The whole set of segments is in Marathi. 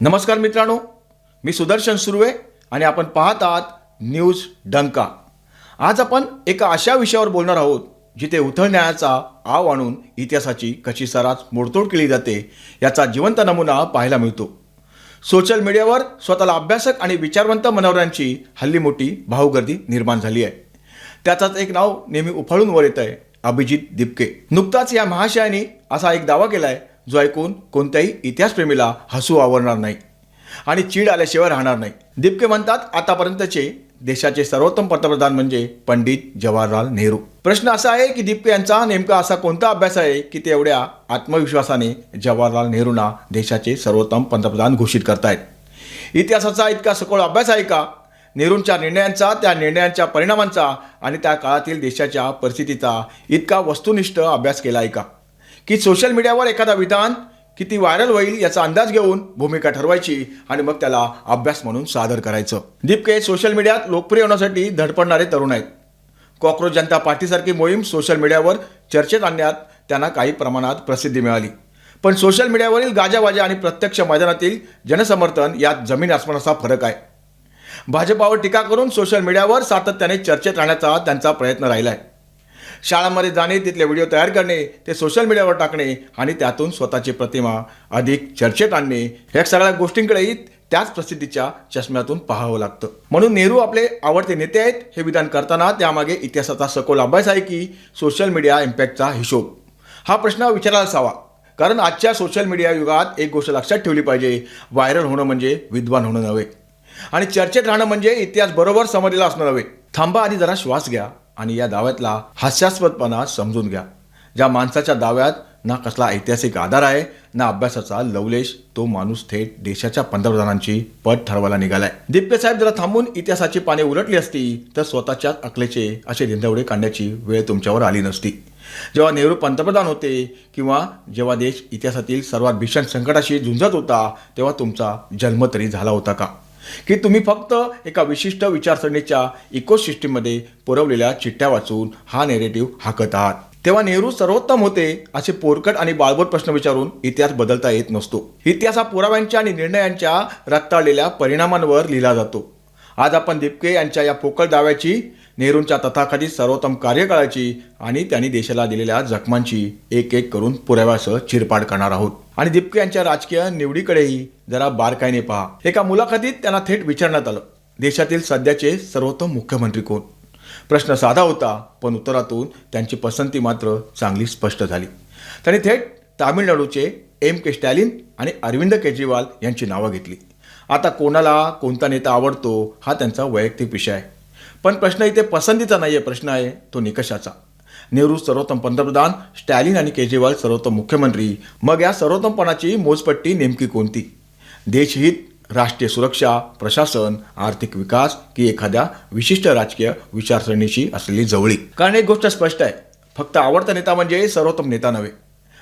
नमस्कार मित्रांनो, मी सुदर्शन सुर्वे आणि आपण पाहत आहात न्यूज डंका। आज आपण एका अशा विषयावर बोलणार आहोत जिथे उथळ न्यायाचा आव आणून इतिहासाची कशी सरास मोडतोड केली जाते याचा जिवंत नमुना पाहायला मिळतो। सोशल मीडियावर स्वतःला अभ्यासक आणि विचारवंत मनवणाऱ्यांची हल्ली मोठी भाऊगर्दी निर्माण झाली आहे। त्याचाच एक नाव नेहमी उफाळून वर येत आहे, अभिजित दिपके। नुकताच या महाशयाने असा एक दावा केलाय जो ऐकून कोणत्याही इतिहासप्रेमीला हसू आवरणार नाही आणि चीड आल्याशिवाय राहणार नाही। दिपके म्हणतात, आतापर्यंतचे देशाचे सर्वोत्तम पंतप्रधान म्हणजे पंडित जवाहरलाल नेहरू। प्रश्न असा आहे की दिपके यांचा नेमका असा कोणता अभ्यास आहे की ते एवढ्या आत्मविश्वासाने जवाहरलाल नेहरूंना देशाचे सर्वोत्तम पंतप्रधान घोषित करतायत। इतिहासाचा इतका सखोल अभ्यास आहे का? नेहरूंच्या निर्णयांचा, त्या निर्णयांच्या परिणामांचा आणि त्या काळातील देशाच्या परिस्थितीचा इतका वस्तुनिष्ठ अभ्यास केला आहे का? की सोशल मीडियावर एखादा विधान किती व्हायरल होईल याचा अंदाज घेऊन भूमिका ठरवायची आणि मग त्याला अभ्यास म्हणून सादर करायचं। दिपके सोशल मीडियात लोकप्रिय होण्यासाठी धडपडणारे तरुण आहेत। कॉकरोच जनता पार्टीसारखी मोहीम सोशल मीडियावर चर्चेत आणण्यात त्यांना काही प्रमाणात प्रसिद्धी मिळाली, पण सोशल मीडियावरील गाजावाजा आणि प्रत्यक्ष मैदानातील जनसमर्थन यात जमीन आसमानाचा फरक आहे। भाजपावर टीका करून सोशल मीडियावर सातत्याने चर्चेत राहण्याचा त्यांचा प्रयत्न राहिला आहे। शाळांमध्ये जाणे, तिथले व्हिडिओ तयार करणे, ते सोशल मीडियावर टाकणे आणि त्यातून स्वतःची प्रतिमा अधिक चर्चेत आणणे, या सगळ्या गोष्टींकडेही त्याच प्रसिद्धीच्या चष्म्यातून पाहावं लागतं। म्हणून नेहरू आपले आवडते नेते आहेत हे विधान करताना त्यामागे इतिहासाचा सखोल अभ्यास आहे की सोशल मीडिया इम्पॅक्टचा हिशोब? हा प्रश्न विचारायला हवा, कारण आजच्या सोशल मीडिया युगात एक गोष्ट लक्षात ठेवली पाहिजे, व्हायरल होणं म्हणजे विद्वान होणं नव्हे आणि चर्चेत राहणं म्हणजे इतिहास बरोबर समजलेला असणं नव्हे। थांबा, आधी जरा श्वास घ्या आणि या दाव्यातला हास्यास्पदपणा समजून घ्या। ज्या माणसाच्या दाव्यात ना कसला ऐतिहासिक आधार आहे ना अभ्यासाचा लवलेश, तो माणूस थेट देशाच्या पंतप्रधानांची पद ठरवायला निघालाय। दिपके साहेब, जरा थांबून इतिहासाची पाने उलटली असती तर स्वतःच्याच अकलेचे असे धिंदवडे काढण्याची वेळ तुमच्यावर आली नसती। जेव्हा नेहरू पंतप्रधान होते किंवा जेव्हा देश इतिहासातील सर्वात भीषण संकटाशी झुंजत होता तेव्हा तुमचा जन्म तरी झाला होता का? की तुम्ही फक्त एका विशिष्ट विचारसरणीच्या इकोसिस्टीममध्ये पुरवलेल्या चिठ्ठ्या वाचून हा नेरेटिव्ह हाकत आहात? तेव्हा नेहरू सर्वोत्तम होते असे पोरकट आणि बाळबोट प्रश्न विचारून इतिहास बदलता येत नसतो। इतिहास हा पुराव्यांच्या आणि निर्णयांच्या रक्ताळलेल्या परिणामांवर लिहिला जातो। आज आपण दिपके यांच्या या पोकळ दाव्याची, नेहरूंच्या तथाकथित सर्वोत्तम कार्यकाळाची आणि त्यांनी देशाला दिलेल्या जखमांची एक एक करून पुराव्यासह चिरपाड करणार आहोत। आणि दिपके यांच्या राजकीय निवडीकडेही जरा बारकाईने पहा। एका मुलाखतीत त्यांना थेट विचारण्यात आलं, देशातील सध्याचे सर्वोत्तम मुख्यमंत्री कोण? प्रश्न साधा होता, पण उत्तरातून त्यांची पसंती मात्र चांगली स्पष्ट झाली। त्यांनी थेट तामिळनाडूचे M.K. स्टॅलिन आणि अरविंद केजरीवाल यांची नावं घेतली। आता कोणाला कोणता नेता आवडतो हा त्यांचा वैयक्तिक विषय आहे, पण प्रश्न इथे पसंतीचा नाही आहे, प्रश्न आहे तो निकषाचा। नेहरू सर्वोत्तम पंतप्रधान, स्टॅलिन आणि केजरीवाल सर्वोत्तम मुख्यमंत्री, मग या सर्वोत्तमपणाची मोजपट्टी नेमकी कोणती? देशहित, राष्ट्रीय सुरक्षा, प्रशासन, आर्थिक विकास की एखाद्या विशिष्ट राजकीय विचारसरणीशी असलेली जवळीक? कारण एक गोष्ट स्पष्ट आहे, फक्त आवडता नेता म्हणजे सर्वोत्तम नेता नव्हे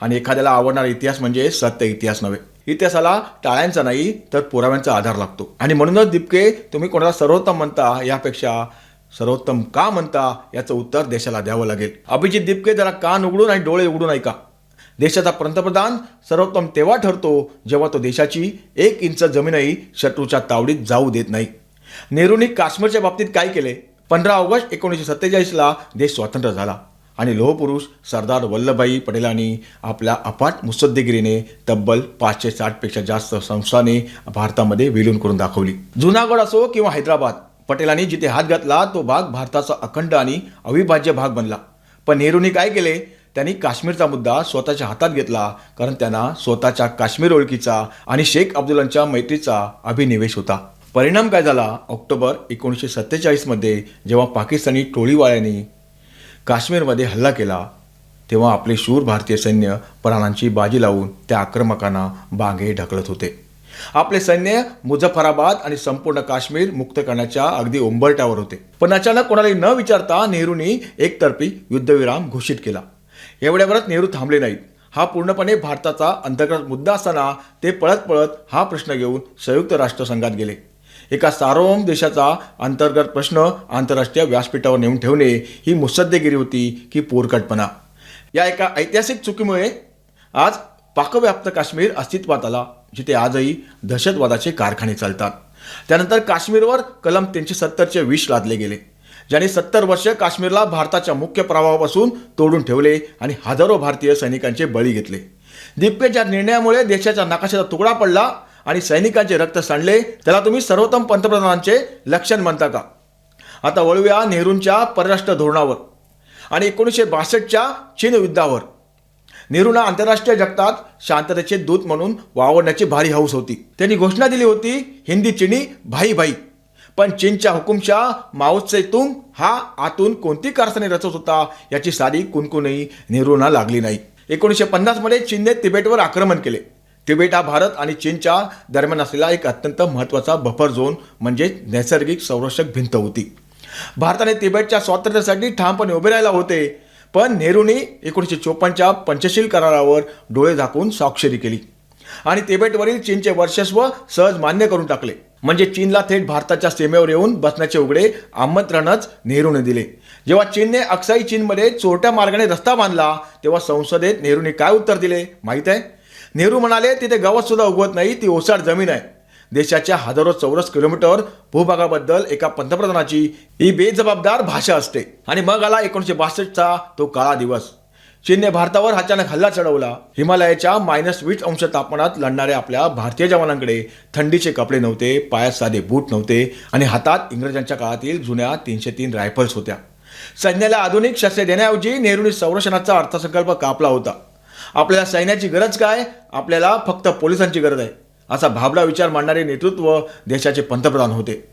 आणि एखाद्याला आवडणारा इतिहास म्हणजे सत्य इतिहास नव्हे। इतिहासाला टाळ्यांचा नाही तर पुराव्यांचा आधार लागतो आणि म्हणूनच दिपके, तुम्ही कोणाला सर्वोत्तम म्हणता यापेक्षा सर्वोत्तम का म्हणता याचं उत्तर देशाला द्यावं लागेल। अभिजित दिपके, जरा कान उघडून आणि डोळे उघडून ऐका। देशाचा पंतप्रधान सर्वोत्तम तेव्हा ठरतो जेव्हा तो देशाची 1 इंच जमीनही शत्रूच्या तावडीत जाऊ देत नाही। नेहरूंनी काश्मीरच्या बाबतीत काय केले? 15 ऑगस्ट 1947ला देश स्वतंत्र झाला आणि लोहपुरुष सरदार वल्लभभाई पटेलांनी आपल्या अफाट मुत्सद्देगिरीने तब्बल 560 पेक्षा जास्त संस्थाने भारतामध्ये विलीन करून दाखवली। जुनागड असो किंवा हैदराबाद, पटेलांनी जिथे हात घातला तो भाग भारताचा अखंड आणि अविभाज्य भाग बनला। पण नेहरूंनी काय केले? त्यांनी काश्मीरचा मुद्दा स्वतःच्या हातात घेतला, कारण त्यांना स्वतःच्या काश्मीर ओळखीचा आणि शेख अब्दुल्लांच्या मैत्रीचा अभिनिवेश होता। परिणाम काय झाला? ऑक्टोबर 1947मध्ये जेव्हा पाकिस्तानी टोळीवाल्यांनी काश्मीरमध्ये हल्ला केला तेव्हा आपले शूर भारतीय सैन्य प्राणांची बाजी लावून त्या आक्रमकांना बागे ढकलत होते। आपले सैन्य मुझफ्फराबाद आणि संपूर्ण काश्मीर मुक्त करण्याच्या अगदी उंबरठ्यावर होते। पण अचानक कोणालाही न विचारता नेहरूंनी एकतर्फी युद्धविराम घोषित केला। एवढ्यावरच नेहरू थांबले नाहीत। हा पूर्णपणे भारताचा अंतर्गत मुद्दा असताना ते पळत पळत हा प्रश्न घेऊन संयुक्त राष्ट्रसंघात गेले। एका सार्वभौम देशाचा अंतर्गत प्रश्न आंतरराष्ट्रीय व्यासपीठावर नेऊन ठेवणे ही मुत्सद्देगिरी होती की पोरकटपणा? या एका ऐतिहासिक चुकीमुळे आज पाकव्याप्त काश्मीर अस्तित्वात आला। जिथे आजही दहशतवादाचे कारखाने चालतात. त्यानंतर काश्मीरवर कलम 370चे विष लादले गेले, ज्याने 70 वर्ष काश्मीरला भारताच्या मुख्य प्रवाहापासून तोडून ठेवले आणि हजारो भारतीय सैनिकांचे बळी घेतले. दीपिकेच्या निर्णयामुळे देशाच्या नकाशाचा तुकडा पडला आणि सैनिकांचे रक्त सांडले. त्याला तुम्ही सर्वोत्तम पंतप्रधानांचे लक्षण म्हणता का? आता वळूया नेहरूंच्या परराष्ट्र धोरणावर आणि 1962च्या चीन युद्धावर. नेहरूंना आंतरराष्ट्रीय जगतात शांततेचे दूत म्हणून वावरण्याची भारी हौस होती. त्यांनी घोषणा दिली होती, हिंदी चिनी भाई भाई. पण चीनच्या हुकुमशाह माओ त्से-तुंग हा आतून कोणती कारस्थाने रचत होता याची सारी कुणकुणही नेहरूंना लागली नाही. 1950 मध्ये चीनने तिबेटवर आक्रमण केले. तिबेट हा भारत आणि चीनच्या दरम्यान असलेला एक अत्यंत महत्त्वाचा बफर झोन म्हणजे नैसर्गिक संरक्षक भिंत होती. भारताने तिबेटच्या स्वातंत्र्यासाठी ठामपणे उभे राहिला होते, पण नेहरूंनी 1954च्या पंचशील करारावर डोळे झाकून स्वाक्षरी केली आणि तिबेटवरील चीनचे वर्चस्व सहज मान्य करून टाकले. म्हणजे चीनला थेट भारताच्या सीमेवर येऊन बसण्याचे उघडे आमंत्रणच नेहरूने दिले. जेव्हा चीनने अक्साई चीनमध्ये चोरट्या मार्गाने रस्ता बांधला तेव्हा संसदेत नेहरूंनी काय उत्तर दिले माहीत आहे? नेहरू म्हणाले, तिथे गवत सुद्धा उगवत नाही, ती ओसाड जमीन आहे. देशाच्या हजारो चौरस किलोमीटर भूभागाबद्दल एका पंतप्रधानाची ही बेजबाबदार भाषा असते. आणि मग आला 1962चा तो काळा दिवस. चीनने भारतावर अचानक हल्ला चढवला. हिमालयाच्या -20 अंश तापमानात लढणाऱ्या आपल्या भारतीय जवानांकडे थंडीचे कपडे नव्हते, पायात साधे बूट नव्हते आणि हातात इंग्रजांच्या काळातील जुन्या 303 रायफल्स होत्या. सैन्याला आधुनिक शस्त्रे देण्याऐवजी नेहरूंनी संरक्षणाचा अर्थसंकल्प कापला होता. आपल्याला सैन्याची गरज काय? आपल्याला फक्त पोलिसांची गरज आहे, असा भाबडा विचार मांडणारे नेतृत्व देशाचे पंतप्रधान होते.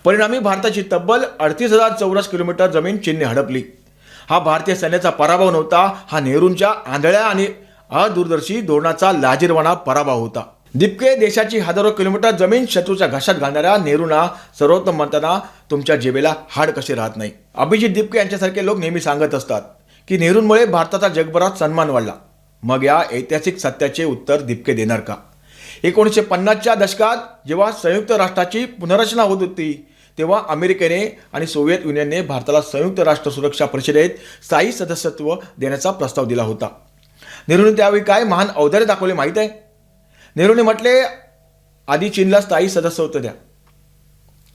परिणामी भारताची तब्बल 38,000 चौरस किलोमीटर जमीन चीनने हडपली. हा भारतीय सैन्याचा पराभव नव्हता, हा नेहरूंच्या आंधळ्या आणि अदूरदर्शी धोरणाचा लाजिरवाणा पराभव होता. दीपिके, देशाची हजारो किलोमीटर जमीन शत्रूच्या घशात घालणाऱ्या नेहरूंना सर्वोत्तम म्हणताना तुमच्या जेबेला हाड कसे राहत नाही. अभिजित दीपिके यांच्यासारखे लोक नेहमी सांगत असतात की नेहरूंमुळे भारताचा जगभरात सन्मान वाढला. मग या ऐतिहासिक सत्याचे उत्तर दीपिके देणार का? 1950च्या दशकात जेव्हा संयुक्त राष्ट्राची पुनर्रचना होत होती तेव्हा अमेरिकेने आणि सोव्हिएत युनियनने भारताला संयुक्त राष्ट्र सुरक्षा परिषदेत स्थायी सदस्यत्व देण्याचा प्रस्ताव दिला होता. नेहरूंनी त्यावेळी काय महान औदार्य दाखवले माहीत आहे? नेहरूंनी म्हटले, आधी चीनला स्थायी सदस्यत्व द्या,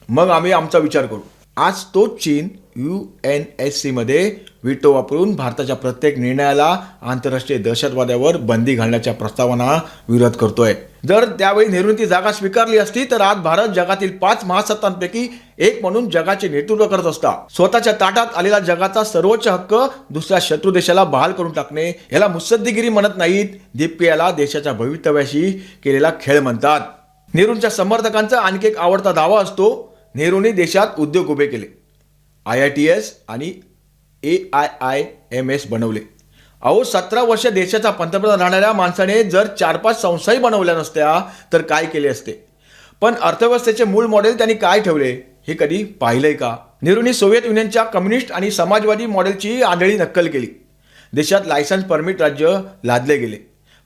मग आम्ही आमचा विचार करू. आज तोच चीन UNSC मध्ये व्हिटो वापरून भारताच्या प्रत्येक निर्णयाला आंतरराष्ट्रीय दहशतवादावर बंदी घालण्याच्या प्रस्तावांना विरोध करतोय. जर त्यावेळी नेहरूंनी ती जागा स्वीकारली असती तर आज भारत जगातील 5 महासत्तांपैकी एक म्हणून जगाचे नेतृत्व करत असता. स्वतःच्या ताटात आलेला जगाचा सर्वोच्च हक्क दुसऱ्या शत्रू देशाला बहाल करून टाकणे याला मुत्सद्देगिरी म्हणत नाहीत. दीपिके याला देशाच्या भवितव्याशी केलेला खेळ म्हणतात. नेहरूंच्या समर्थकांचा आणखी एक आवडता दावा असतो, नेहरूंनी देशात उद्योग उभे केले, IITs आणि AIIMS बनवले. अहो, 17 वर्ष देशाचा पंतप्रधान राहणाऱ्या माणसाने जर 4-5 संस्थाही बनवल्या नसत्या तर काय केले असते? पण अर्थव्यवस्थेचे मूळ मॉडेल त्यांनी काय ठेवले हे कधी पाहिलंय का? नेहरूंनी सोव्हिएत युनियनच्या कम्युनिस्ट आणि समाजवादी मॉडेलची आंधळी नक्कल केली. देशात लायसन्स परमिट राज्य लादले गेले.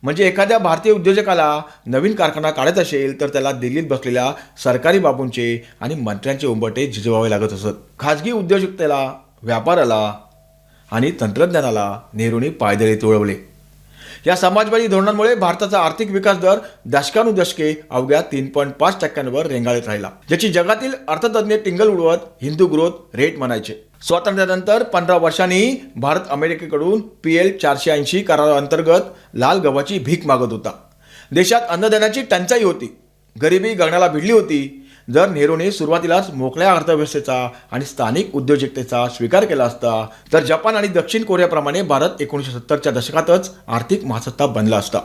म्हणजे एखाद्या भारतीय उद्योजकाला नवीन कारखाना काढत असेल तर त्याला दिल्लीत बसलेल्या सरकारी बाबूंचे आणि मंत्र्यांचे उंबरठे झिजवावे लागत असत. खाजगी उद्योजकतेला, व्यापाराला आणि तंत्रज्ञानाला नेहरूंनी पायदळी तुळवले. या समाजवादी धोरणांमुळे भारताचा आर्थिक विकास दर दशकानुदशके अवघ्या 3.5% रेंगाळत राहिला, ज्याची जगातील अर्थतज्ञ टिंगल उडवत हिंदू ग्रोथ रेट म्हणायचे. स्वातंत्र्यानंतर 15 वर्षांनी भारत अमेरिकेकडून PL 480 कराराअंतर्गत लाल गव्हाची भीक मागत होता. देशात अन्नधान्याची टंचाई होती, गरिबी गगनाला भिडली होती. जर नेहरूंनी सुरुवातीलाच मोकळ्या अर्थव्यवस्थेचा आणि स्थानिक उद्योजकतेचा स्वीकार केला असता तर जपान आणि दक्षिण कोरियाप्रमाणे भारत 1970च्या दशकातच आर्थिक महासत्ता बनला असता.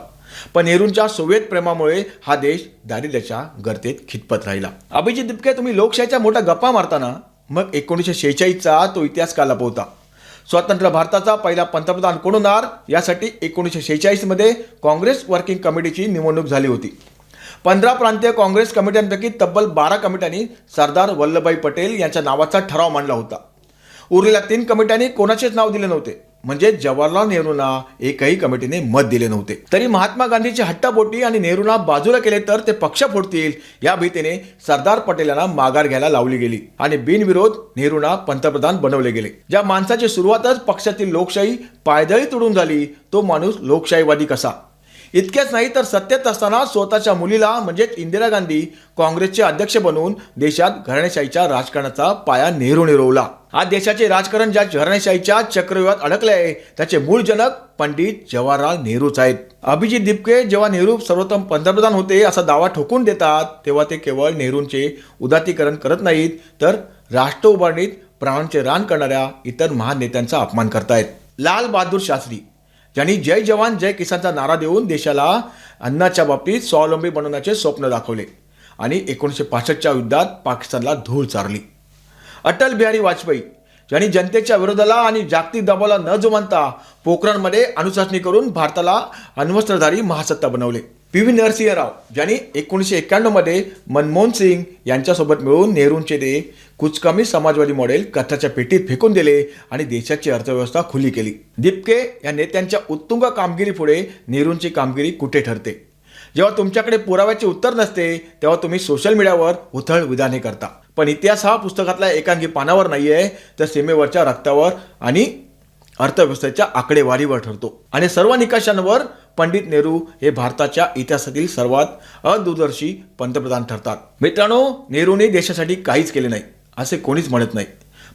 पण नेहरूंच्या सोव्हिएत प्रेमामुळे हा देश दारिद्र्याच्या गर्तेत खितपत राहिला. अभिजित दीपिके, तुम्ही लोकशाहीच्या मोठ्या गप्पा मारताना मग 1946चा तो इतिहास का लपवता? स्वतंत्र भारताचा पहिला पंतप्रधान कोण होणार यासाठी 1946 मध्ये काँग्रेस वर्किंग कमिटीची निवडणूक झाली होती. 15 प्रांतीय काँग्रेस कमिट्यांपैकी तब्बल 12 कमिट्यांनी सरदार वल्लभभाई पटेल यांच्या नावाचा ठराव मांडला होता. उरलेल्या 3 कमिट्यांनी कोणाचेच नाव दिले नव्हते. म्हणजे जवाहरलाल नेहरूंना एकही कमिटीने मत दिले नव्हते. तरी महात्मा गांधीची हट्टापोटी आणि नेहरूंना बाजूला केले तर ते पक्ष फोडतील या भीतीने सरदार पटेल यांना माघार घ्यायला लावली गेली आणि बिनविरोध नेहरूंना पंतप्रधान बनवले गेले. ज्या माणसाची सुरुवातच पक्षातील लोकशाही पायदळी तुडून झाली तो माणूस लोकशाहीवादी कसा इतकेच नाही तर सत्तेत असताना स्वतःच्या मुलीला म्हणजेच इंदिरा गांधी काँग्रेसचे अध्यक्ष बनवून देशात घराणेशाहीच्या राजकारणाचा पाया नेहरूने रोवला. आज देशाचे राजकारण ज्या घराणेशाहीच्या चक्रव्यूहात अडकले आहे त्याचे मूळ जनक पंडित जवाहरलाल नेहरूच आहेत. अभिजित दिपके जेव्हा नेहरू सर्वोत्तम पंतप्रधान होते असा दावा ठोकून देतात तेव्हा ते केवळ नेहरूंचे उदात्तीकरण करत नाहीत तर राष्ट्र उभारणीत प्राणांचे रान करणाऱ्या इतर महान नेत्यांचा अपमान करतायत. लाल बहादूर शास्त्री ज्यांनी जय जवान जय किसानचा नारा देऊन देशाला अन्नाच्या बाबतीत स्वावलंबी बनवण्याचे स्वप्न दाखवले आणि 1965च्या युद्धात पाकिस्तानला धूळ चारली. अटल बिहारी वाजपेयी ज्यांनी जनतेच्या विरोधाला आणि जागतिक दबावाला न जुमानता पोखरणमध्ये अणुचाचणी करून भारताला अण्वस्त्रधारी महासत्ता बनवले. पी.व्ही. नरसिंह राव ज्यांनी 1991 मध्ये मनमोहन सिंग यांच्यासोबत मिळून नेहरूंचे ते कुचकामी समाजवादी मॉडेल कचऱ्याच्या पेटीत फेकून दिले आणि देशाची अर्थव्यवस्था खुली केली. दिपके या नेत्यांच्या उत्तुंग कामगिरीपुढे नेहरूंची कामगिरी कुठे ठरते? जेव्हा तुमच्याकडे पुराव्याचे उत्तर नसते तेव्हा तुम्ही सोशल मीडियावर उथळ विधाने करता. पण इतिहास हा पुस्तकातल्या एकांगी पानावर नाहीये तर सीमेवरच्या रक्तावर आणि अर्थव्यवस्थेच्या आकडेवारीवर ठरतो. आणि सर्व निकषांवर पंडित नेहरू हे भारताच्या इतिहासातील सर्वात अदूरदर्शी पंतप्रधान ठरतात. मित्रांनो, नेहरूंनी देशासाठी काहीच केले नाही असे कोणीच म्हणत नाही.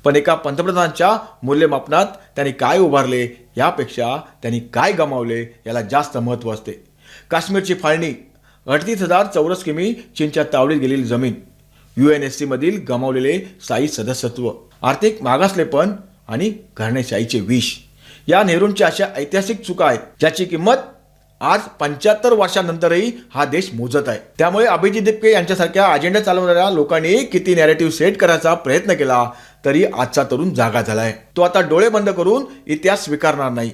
पण एका पंतप्रधानांच्या मूल्यमापनात त्यांनी काय उभारले यापेक्षा त्यांनी काय गमावले याला जास्त महत्त्व असते. काश्मीरची फाळणी, 38,000 चौरस किमी चीनच्या तावडीत गेलेली जमीन, UNSC मधील गमावलेले स्थायी सदस्यत्व, आर्थिक मागासलेपण आणि घराणेशाहीचे विष या नेहरूंच्या अशा ऐतिहासिक चुका आहेत ज्याची किंमत आज 75 वर्षांनंतरही हा देश मोजत आहे. त्यामुळे अभिजित दिपके यांच्यासारख्या अजेंडा चालवणाऱ्या लोकांनी किती नॅरेटिव्ह सेट करायचा प्रयत्न केला तरी आजचा तरुण जागा झालाय. तो आता डोळे बंद करून इतिहास स्वीकारणार नाही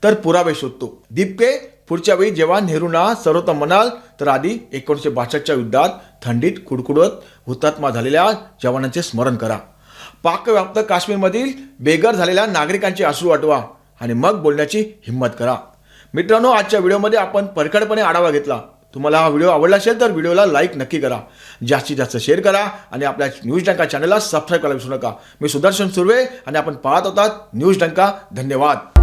तर पुरावे शोधतो. दिपके, पुढच्या वेळी जेव्हा नेहरूंना सर्वोत्तम म्हणाल तर आधी 1962च्या युद्धात थंडीत कुडकुडत हुतात्मा झालेल्या जवानांचे स्मरण करा. पाकव्याप्त काश्मीरमधील बेघर झालेल्या नागरिकांचे अश्रू आठवा आणि मग बोलण्याची हिंमत करा. मित्रांनो, आजच्या व्हिडिओमध्ये आपण परखडपणे आढावा घेतला. तुम्हाला हा व्हिडिओ आवडला असेल तर व्हिडिओला लाईक नक्की करा, जास्तीत जास्त शेअर करा आणि आपल्या न्यूज डंका चॅनलला सबस्क्राईब करायला विसरू नका. मी सुदर्शन सुर्वे आणि आपण पाहत होतात न्यूज डंका. धन्यवाद.